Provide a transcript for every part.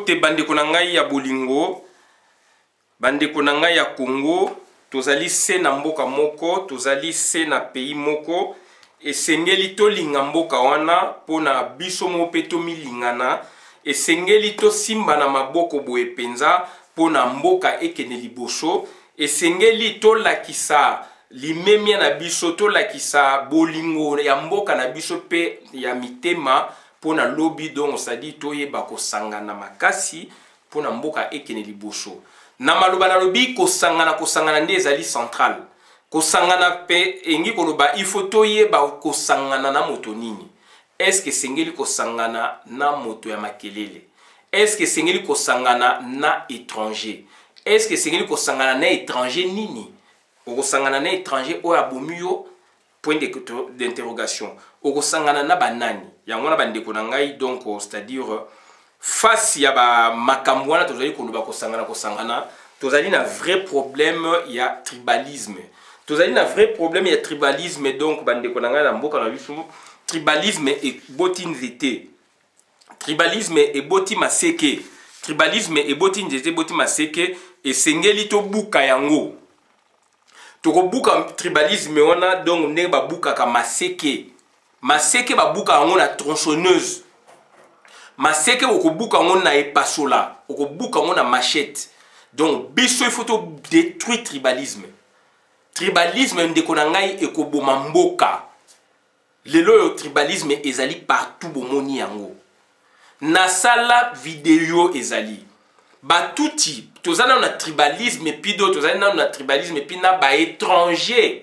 te bandeko na ngai ya bolingo, bandeko na ngai ya Congo, tozali se na mboka moko, tozali se na pays moko, esengeli to linga mboka wana pona biso mo pe to milingana, esengeli to simba na maboko boye penza pona mboka ekene liboso, esengeli to lakisa limemia na biso, to lakisa bolingo ya mboka na biso pe ya mitema pona lobi donc sadi to yeba kosangana makasi pona mboka ekene liboso. Na maloba na lobi kosangana nde ezali central. Kosangana pe engi koloba il faut to yeba kosangana na moto nini. Est-ce que sengeli kosangana na moto ya makelele? Est-ce que sengeli kosangana na étranger? Est-ce que sengeli kosangana na étranger nini? Okosangana na étranger oyo abomuyo? Point d'interrogation. Okosangana na banani? Yango na bandeko na ngai donc c'est-à-dire face ya ba makambo wana tozali koloba kosangana, tozali na vrai problème ya tribalisme. Tozali na vrai problème ya tribalisme donc bandeko na ngai na mboka na biso. Tribalisme et boti nzete. Tribalisme et boti maseke. Tribalisme et boti nzete boti maseke esengeli to buka yango. Toko buka tribalisme wana donc ne ba buka ka maseke. Maseke ba buka yango na tronçonneuse. Maseke okobuka yango na epasola, okobuka yango na machette. Donc biso il faut to détruire tribalisme. Tribalisme ndeko na ngai ekoboma mboka. Lelo yo tribalisme ezali partout bomoni yango. Na sala vidéo ezali. Batuti tozana na tribalisme pido tozana na tribalisme pina ba étranger.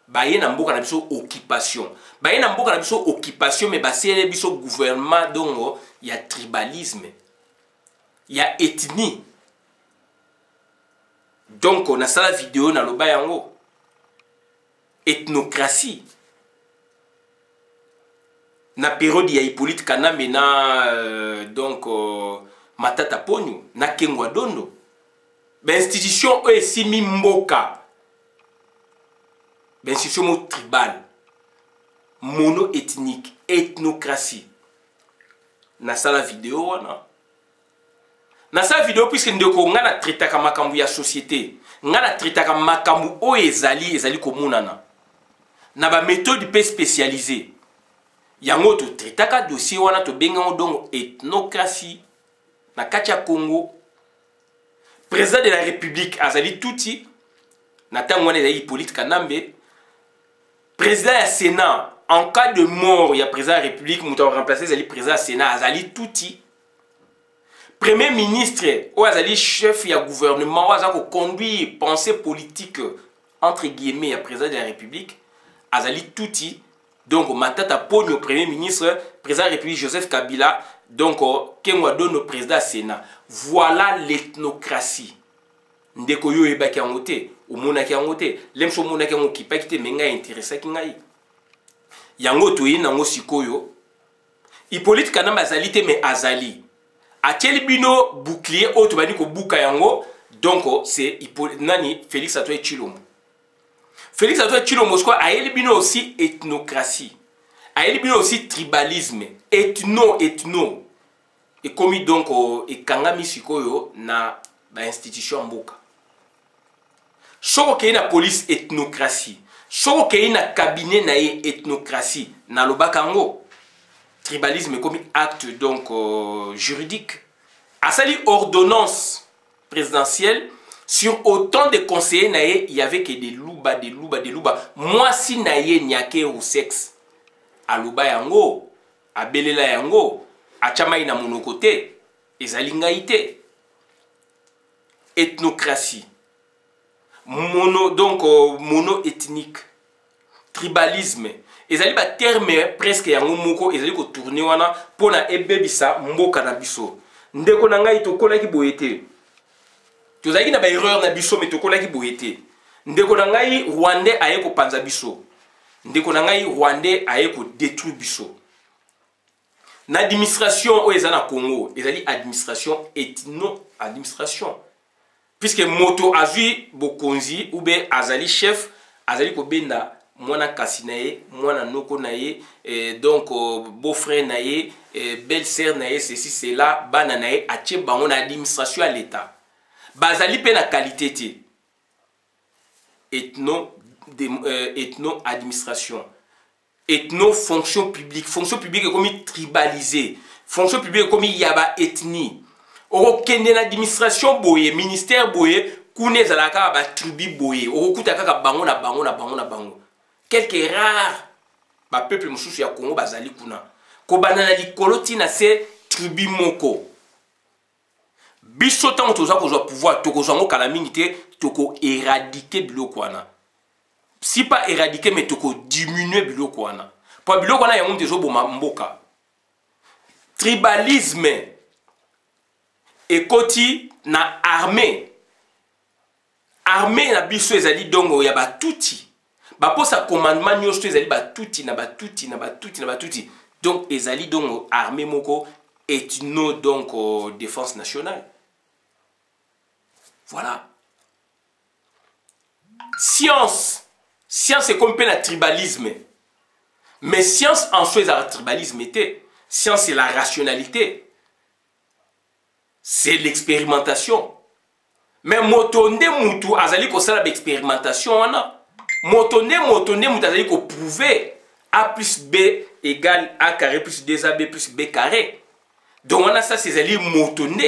Baye na mboka na biso occupation. Baye na mboka na biso occupation mais basele biso gouvernement donc il y a tribalisme. Il y a ethnie. Donc on a ça la vidéo na loba yango. Ethnocratie. Na période ya Hippolyte Kanambe na donc Matata Ponyo na Kengwa Dondo. Ben institution o esimi mboka. Ben institution tribal. Mono-ethnique, ethnocratie. Na sala vidéo wana. Na sala vidéo puisque ndeko nga na traitaka makambu ya société. Nga na traitaka makambu o ezali komunana. Na ba méthode pe spécialisée. Yango to traitaka dossier wana to benga donc ethnocratie na katia Congo. Président de la République azali touti na tango wana ezali Hippolyte Kanambe. Président du Sénat, en cas de mort, il y a président de la République, nous avons remplacé le président du Sénat, Azali Touti. Premier ministre, ou Azali chef du gouvernement, ou Azali conduit pensée politique, entre guillemets, il président de la République, Azali Touti. Donc, Matata Ponyo, premier ministre, président de la République, Joseph Kabila, donc, Kengwa Dono, président du Sénat. Voilà l'ethnocratie. Ndeko yo ebaki angote omonaki angote lemso monaki ngo kipaki te menga intéressé ki ngai yango to yina ngo sikoyo Hippolyte Kanambe azali te mais azali atieli bino bouclier auto bani ko buka yango donc c'est nani Félix Antoine Tshilombo. Félix Antoine Tshilombo quoi ayeli bino aussi ethnocratie ayeli bino aussi tribalisme ethno et comme donc e kangami sikoyo na ba institution mboka. Soko kei na police ethnocratie. Soko kei na cabinet na ethnocratie. Na lobakango. Tribalisme comme acte donc juridique. Asali ordonnance présidentielle sur autant de conseillers na il y avait que des louba. Moi si na nyake au sexe. Aloba yango, abelela yango, achamai na monokote, ezali ngaite. Ethnocratie. Mono-ethnique, tribalisme. Ezali ba terme presque yango moko ezali ko tourner wana pona ebebisa mboka na biso. Ndeko na ngai tokola ki boyete. Tozali na ba erreur na biso mais tokola ki boyete. Ndeko na ngai Rwandais aye ko panza biso. Ndeko na ngai Rwandais aye ko détruire biso. Na administration o ezana Congo, ezali administration ethno-administration. Puisque moto azui bokonzi ou bien azali chef azali ko benda mwana kasi na ye, mwana noko na ye, donc beau-frère na ye, belle-sœur na ye, ceci, cela, bana na ye, atie bango na administration à l'État. Bazali pe na qualité te. Ethno-administration. Ethno-fonction publique. Fonction publique est comme tribalisée. Fonction publique est comme yaba ethnie. Oro kende na administration boye, ministère boye, kune zalaka ba tribu boye. Oro kuta kaka bango na bango na bango na bango. Quelques rares ba peuple mususu ya Congo bazali kuna. Ko banana likolo tina se tribu moko. Biso tango toza kozwa pouvoir tokozwa ngo kala mingi te toko éradiquer biloko wana. Si pas éradiquer mais toko diminuer biloko wana. Po biloko wana yango tezo boma mboka. Tribalisme ekoti na armée. Armée na biso ezali dongo ya batuti. Ba posa commandement nyonso ezali batuti na batuti na batuti na batuti. Donc ezali dongo armée moko ethno donc défense nationale. Voilà. Science. Science est comme un tribalisme. Mais science en soi, c'est un tribalisme. Science, c'est la rationalité. C'est l'expérimentation. Mais motonde moutou, azali ko sala l'expérimentation. Motonde moutou, azali ko prouver A plus B égale A carré plus 2AB plus B carré. Donc on a ça, c'est azali motonde.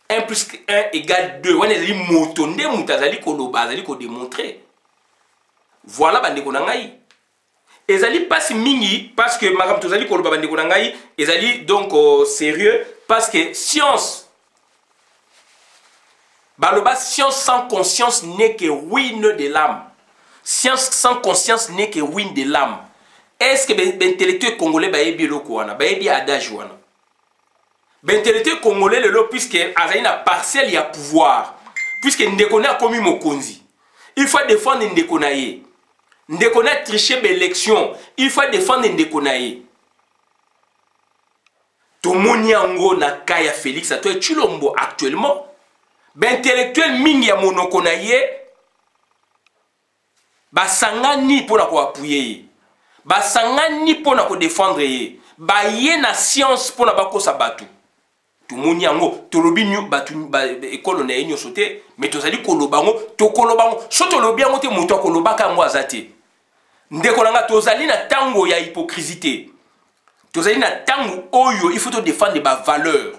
1 plus 1 égale 2. On est motonde moutazali ko loba, azali ko démontrer. Voilà bandeko nangai. Ezali pas mingi parce que makam tozali ko loba bandeko nangai, ezali donc sérieux parce que science baloba science sans conscience n'est que ruine de l'âme. Science sans conscience n'est que ruine de l'âme. Est-ce que l'intellectuel congolais ba yebi loko wana, ba yebi adage wana? L'intellectuel congolais lelo puisque azali na parcelle ya pouvoir, puisque ndeko na komi mokonzi. Il faut défendre ndeko na ye. Ndeko na tricher l'élection, il faut défendre ndeko na ye. Tomoni yango na kaya Félix Antoine Tshilombo actuellement. Intellectuel mingi ya monoko na ye basangani pona ko appuyer ye. Basangani pona ko défendre ye. Ba ye na science pona bakosa batu. Tomoni yango tolobi nyu batu école na yenyo sote mais tozali kolobango to kolobango so tolobi yango te moto kolobaka ngo azate. Ndeko nanga tozali na tango ya hypocrisie. Tozali na tango oyo il faut te défendre ba valeur.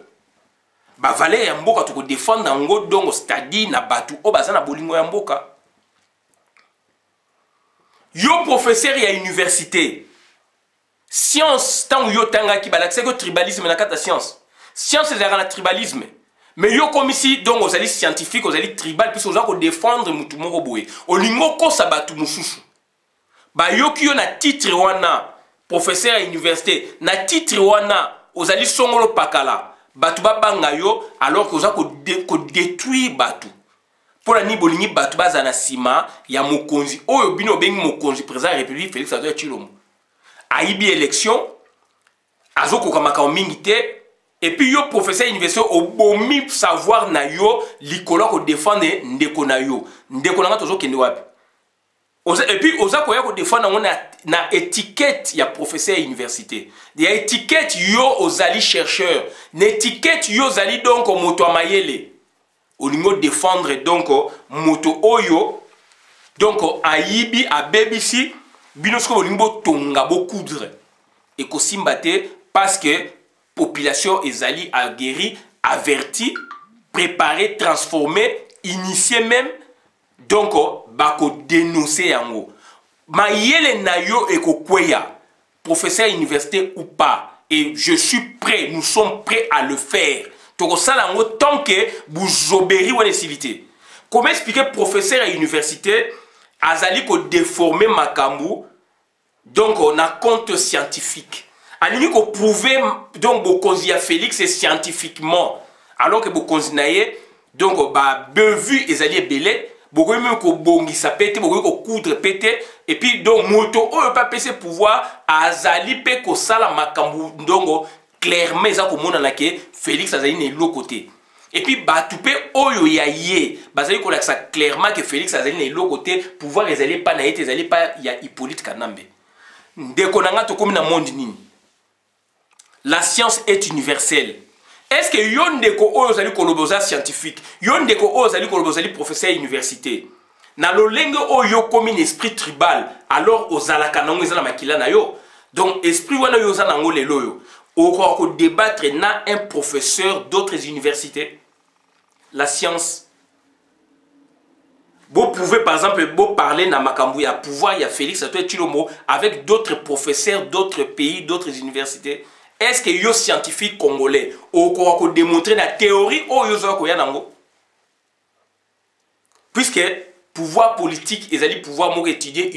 Ba valeur ya mboka to ko défendre ngo dongo stadi na batu o bazana bolingo ya mboka. Yo professeur ya université. Science tango yo tanga ki balakse ko tribalisme na kata science. Science c'est un tribalisme. Mais yo comme ici donc aux alliés scientifiques, aux alliés tribal puis aux alliés défendre mutu moko boye. O lingo ko sabatu mususu. Ba yo ki yo na titre wana professeur à université, na titre wana aux alliés songolo pakala. Batu ba banga yo alors que aux ko détruire batu. Pour la ni bolingi batu ba zana sima ya mokonzi. Oyo bino bengi mokonzi président de la République Félix Antoine Tshilombo. Aibi élection azoko kamaka mingi te. Et puis yo professeur université au bomi savoir na yo likolo ko défendre ndeko na yo. Ndeko na tozo kende wapi. Et puis oza ko ya ko défendre na étiquette ya professeur université. Ya étiquette yo ozali chercheur. Na étiquette yo zali donc moto amayele. Olingo défendre donc moto oyo donc aibi a BBC binosko olingo tonga bo coudre. Et ko simbate parce que population ezali aguerri, averti, préparé, transformé, initié même. Donc, bako dénoncer yango. Ma yele na yo eko kweya, professeur université ou pas. Et je suis prêt, nous sommes prêts à le faire. Toko salango tant que vous obéri ou civité. Comment expliquer professeur à université azali ko déformer makambu. Donc, on a compte scientifique. Alingi ko prouver donc bokonzi ya Félix est scientifiquement alors que bokonzi naye donc ba bevu ezali ebele bokoyi même ko bongisa pete bokoyi ko coudre pete et puis donc moto oyo pa pese pouvoir azali pe ko sala makambu ndongo clairement eza ko mona na ke Félix azali na lo côté Et puis batupe oyo ya ye bazali ko ça clairement que Félix azali na lo côté pouvoir ezali pas na été ezali pas ya Hippolyte Kanambe. Ndeko nanga to komi na monde nini. La science est universelle. Est-ce que yon ndeko oyo zali koloboza scientifique, yon ndeko oyo zali koloboza professeur à université. Na lolenge oyo komi un esprit tribal, alors ozalaka nango ezala makila na yo. Donc esprit wana yo za nango lelo yo. Oko ko débattre na un professeur d'autres universités. La science. Vous pouvez par exemple parler na makambu ya pouvoir ya Félix Antoine Tshilombo avec d'autres professeurs d'autres pays, d'autres universités. Est-ce que yo scientifique congolais oko ko démontrer la théorie o yo zo ko ya nango? Puisque pouvoir politique ezali pouvoir mo étudier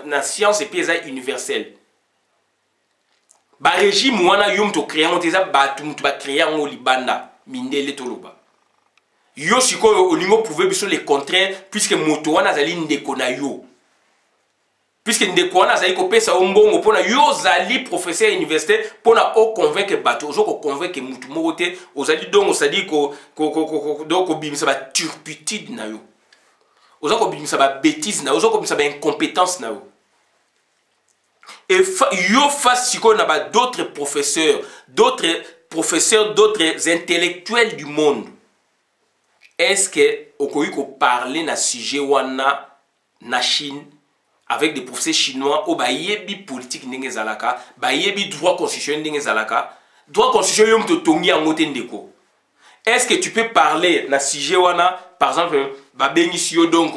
na science et puis ezali universel. Ba régime wana yum to créer onteza ba tumtu ba créer ngo libanda mindele toloba. Yo sikoyo olingo prouver biso le contraire puisque moto wana zali ndeko na yo. Puisque ndeko wana zali ko pesa ombongo pona yo zali professeur université pona o convaincre bato ozo ko convaincre mutu moko te ozali dongo sadi ko bimisa ba turpitude na yo. Ozo ko bimisa ba bêtise na yo, ozo ko bimisa ba incompétence na yo. Et yo face d'autres professeurs, d'autres intellectuels du monde. Est-ce que vous parler na sujet wana na Chine avec des professeurs chinois au bayebi politique ndenge zalaka, bayebi droit constitutionnel ndenge zalaka, droit constitutionnel yom to tongi angote ndeko. Est-ce que tu peux parler na sujet wana par exemple babengisio donc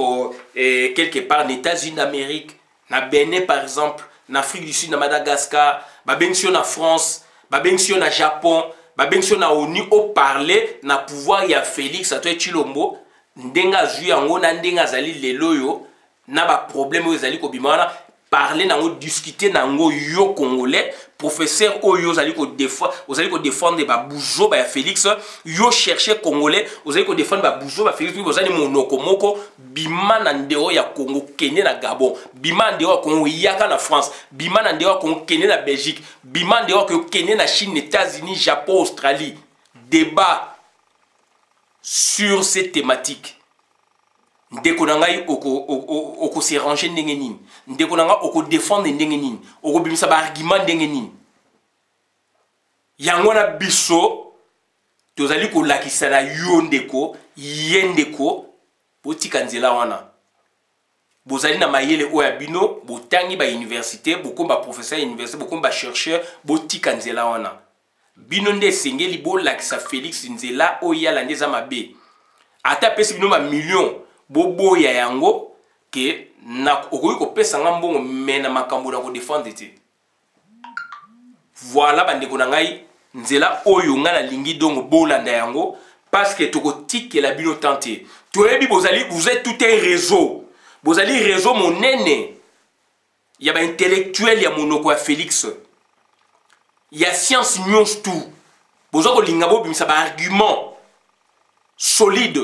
quelque part aux États-Unis d'Amérique, na Bénin par exemple, en Afrique du Sud, na Madagascar, babengsion na France, babengsion na Japon, babengsion na ONU au parler na pouvoir ya Félix Antoine Tshilombo ndenga zui yango na ndenga zali lelo yo na ba problème yo zali ko bimana parler nango discuter nango yo congolais professeur oyo zali ko défendre ba boujo ba ya Félix yo chercher congolais ozali ko défendre ba boujo ba Félix ozali monoko moko bima na ndeo ya Congo kene na Gabon bima ndeo ya Congo yaka na France bima na ndeo ya Congo kene na Belgique bima ndeo ya kene na Chine, États-Unis, Japon, Australie. Débat sur ces thématiques. Ndeko nangai oko se ranger ndenge nini, ndeko nanga oko défendre ndenge nini, oko bimisa ba argument ndenge nini. Yango na biso tozali ko lakisa na yo ndeko yendeko botika nzela wana. Bozali na mayele oya bino botangi ba université bokomba professeur université bokomba chercheur botika nzela wana. Bino nde sengeli bo lakisa Félix nzela oya la ndeza mabe. Ata pesi bino ba million bobo ya yango ke na okoyi ko pesa ngambongo mena makambo na ko défendre te. Voilà bandeko na ngai nzela oyo nga na lingi dongo bolanda yango parce que toko tikela bino tante. Toyebi bozali vous êtes tout un réseau. Bozali réseau monene. Ya ba intellectuel ya monoko ya Félix. Ya science news tout. Bozako lingabo bimisa ba argument solide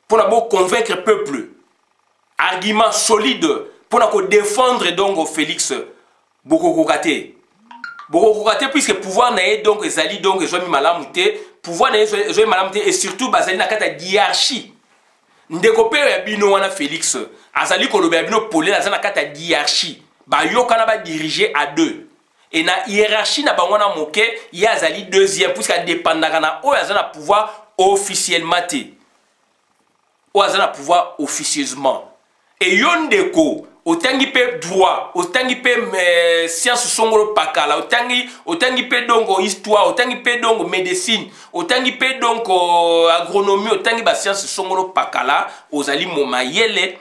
pour convaincre le peuple. Argument solide pour défendre donc Félix Bokokokate. Bokokokate puisque pouvoir nae donc ezali donc ezwami malamute, pouvoir nae ezwami malamute et surtout bazali na kata hiérarchie. Ndeko pe ya bino wana Félix azali koloba ya bino pole na zana kata hiérarchie. Ba yoka na ba diriger à deux. Et na hiérarchie na bango na moke ya azali deuxième puisque dépendaka na o azana pouvoir officiellement te. O azana pouvoir officieusement. Et yondeko otangi pe droit, otangi pe science songolo pakala, otangi pe donc histoire, otangi pe donc médecine, otangi pe donc agronomie, otangi ba science songolo pakala, ozali momayele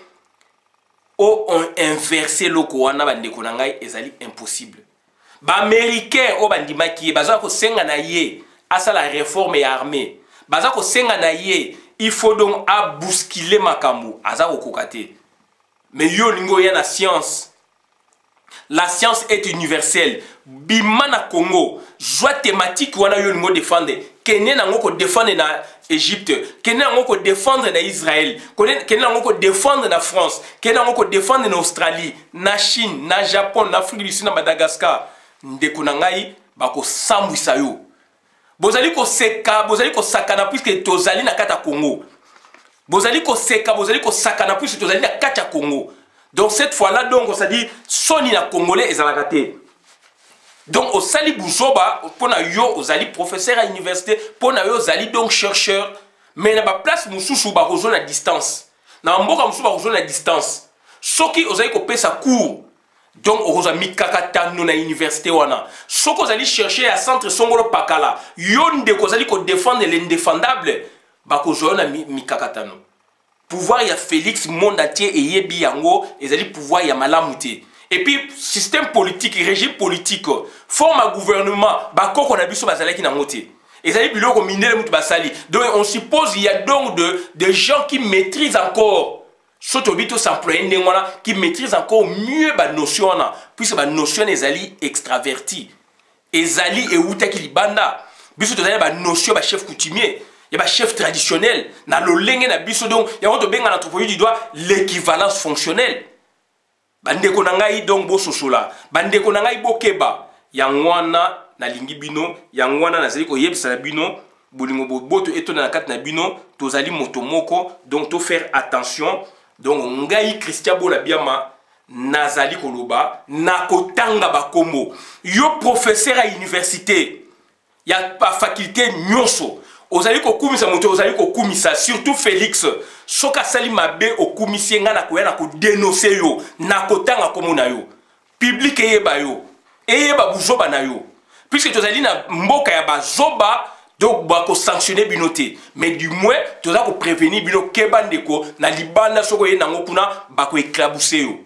o on inversé loko wana bandeko na ngai ezali impossible. Ba américain o bandimaki baza ko senga na ye asa la réforme ya armée. Baza ko senga na ye il faut donc à bousculer makambo aza ko kokate. Mais yo lingo ya na science. La science est universelle. Bima na Congo, joie thématique wana yo lingo défendre. Kenya nango ko défendre na Égypte, Kenya nango ko défendre na Israël, Kenya nango ko défendre na France, Kenya nango ko défendre na Australie, na Chine, na Japon, na Afrique du Sud, na Madagascar. Ndeko na ngai bako sambwisa yo. bozali ko sakana puisque tozali na kata Congo. Bozali ko sakana puisque tozali na kata Congo. Donc cette fois-là, donc on s'est dit soni na congolais ezalakate. Donc au sali buzoba pona yo ozali professeur à l'université, pona yo ozali donc chercheur, mais na ba place mususu ba rejoindre à distance. Na mboka mususu ba rejoindre à distance. Soki ozali ko pesa cours. Donc oza mikakatano na université wana. Soko ozali chercher à centre Songolo Pakala, yonde ko ozali ko défendre l'indéfendable, ba ko joindre mikakatano. Pouvoir ya Félix monde entier et yebi yango ezali pouvoir ya malamuté. Et puis système politique, régime politique, forme à gouvernement, bako qu'on a biso bazalaki na ngote. Ezali biloko minele mutu basali. Donc on suppose il y a donc de gens qui maîtrisent encore Sotobito s'employer qui maîtrisent encore mieux la notion puisque la notion ezali extraverti. Ezali et outaki libanda. Biso tozali ba notion ba chef coutumier. Il y a un chef traditionnel. Dans le lenge na biso donc, il y a un anthropologie du doigt l'équivalence fonctionnelle. Bande konangai donc bo sosola. Bande konangai bo keba. Yangwana na lingi bino, yangwana na zeli ko yebisa na bino, bolingo boto etona na kat na bino, tozali motomoko, donc to faire attention. Donc ngai Christian Bola Biama nazali koloba na kotanga bakombo. Yo professeur à université. Il y a pas faculté nyonso. Ozali ko kumisa moto ozali ko kumisa surtout Félix soka sali mabe o kumisi nga na ko yana ko dénoncer yo na kotanga komo na yo public eyeba yo eyeba buzoba na yo puisque tozali na mboka ya bazoba donc ba ko sanctionner binoté mais du moins toza ko prévenir bino keba ndeko na libanda soko ye nango kuna ba ko éclabousser yo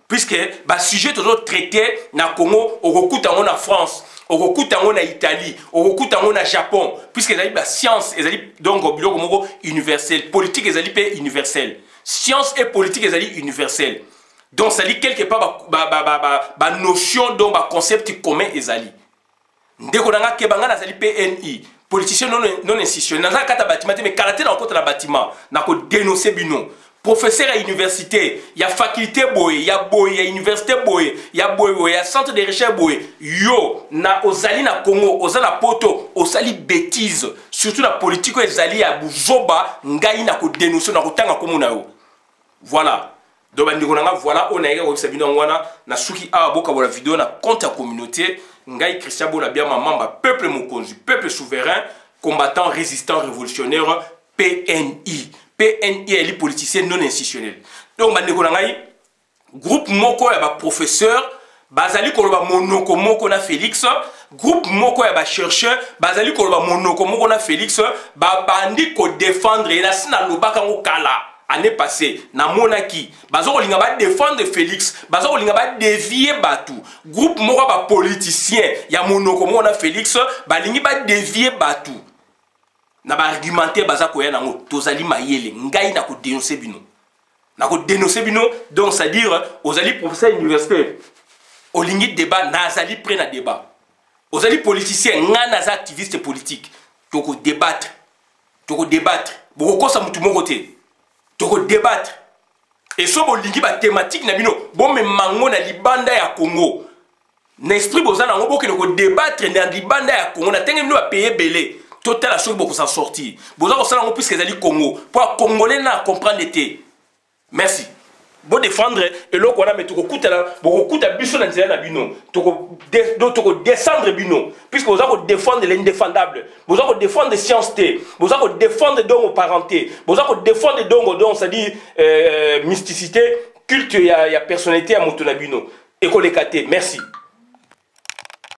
puisque ba sujet tozo traité na Congo okokuta ngo na France okokuta ngo na Italie, okokuta ngo na Japon, puisque ezali ba science, ezali donc biloko moko universel, politique ezali pe universel. Science et politique ezali universel. Donc ça dit quelque part ba notion donc ba concept commun ezali. Ndeko nanga kebanga na zali PNI, politicien non institutionnel, na kata bâtiment mais karaté na contre la bâtiment, na ko dénoncer bino. Professeur à l'université, il y a faculté boye, il y a université boye, il y a centre de recherche boye. Yo, na ozali na Congo, ozali na poto, ozali bêtise. Surtout la politique ozali ya buzoba, ngai na ko dénoncer na ko tanga komo na yo. Voilà. Donc voilà, on a eu sabino ngwana na suki a boka bola vidéo na compte à communauté, ngai Christian Bola Biama mamba peuple mokonzi, peuple souverain, combattant résistant révolutionnaire PNI. PNI est les politiciens non institutionnels. Donc, groupe moko ya ba professeur, bazali koloba monoko moko na Félix, groupe moko ya ba chercheur, bazali koloba monoko moko na Félix, ba bandi ko défendre et la sina lobaka ngo kala année passée na monaki, bazo ko linga ba défendre Félix, bazo ko linga ba dévier batu. Groupe moko ba politicien ya monoko moko na Félix, ba lingi ba dévier batu. Na ba argumenter baza ko ya nango tozali mayele ngai na ko dénoncer bino na ko dénoncer bino donc c'est à dire ozali professeur universitaire olingi débat nazali près na débat ozali politicien nga naza activiste politique toko débattre boko sa mutu moko te toko débattre et so bolingi ba thématique na bino bon me mango na libanda ya Congo na esprit bozana ngo bokene ko débattre na libanda ya Congo na tenge bino ba payer belé total la chose beaucoup s'en sortir. Vous avez ça puisque les alliés Congo pour congolais na comprendre l'été. Merci. Bon défendre et là qu'on a mis tout coûte là, beaucoup coûte à biso dans la bino, tout descendre bino puisque vous avez défendre l'indéfendable. Vous avez défendre les sciences T. Vous avez défendre donc aux parentés. Vous avez défendre donc ça dit mysticité, culte il y a personnalité à Motonabino. École Katé. Merci.